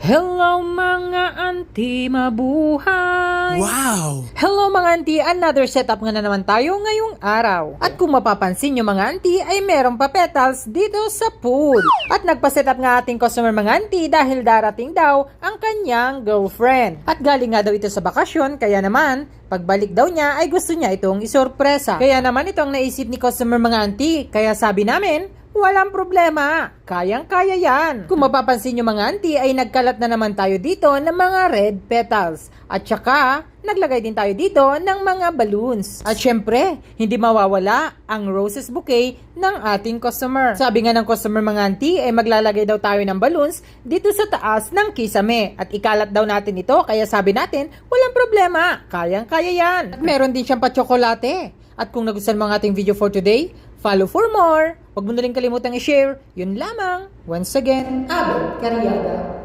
Hello mga auntie, mabuhay! Wow! Hello mga auntie, another setup nga na naman tayo ngayong araw. At kung mapapansin nyo mga auntie, ay merong pa petals dito sa pool. At nagpa-setup nga ating customer mga auntie dahil darating daw ang kanyang girlfriend. At galing nga daw ito sa bakasyon, kaya naman, pagbalik daw niya ay gusto niya itong isorpresa. Kaya naman ito ang naisip ni customer mga auntie, kaya sabi namin, walang problema, kayang-kaya yan. Kung mapapansin nyo mga auntie ay nagkalat na naman tayo dito ng mga red petals. At saka, naglagay din tayo dito ng mga balloons. At syempre, hindi mawawala ang roses bouquet ng ating customer. Sabi nga ng customer mga auntie ay maglalagay daw tayo ng balloons dito sa taas ng kisame. At ikalat daw natin ito, kaya sabi natin, walang problema, kayang-kaya yan. At meron din siyang pa-tsokolate. At kung nagustuhan mo ang ating video for today, follow for more. Huwag mo na rin kalimutang i-share. Yun lamang. Once again, Abel Cariaga.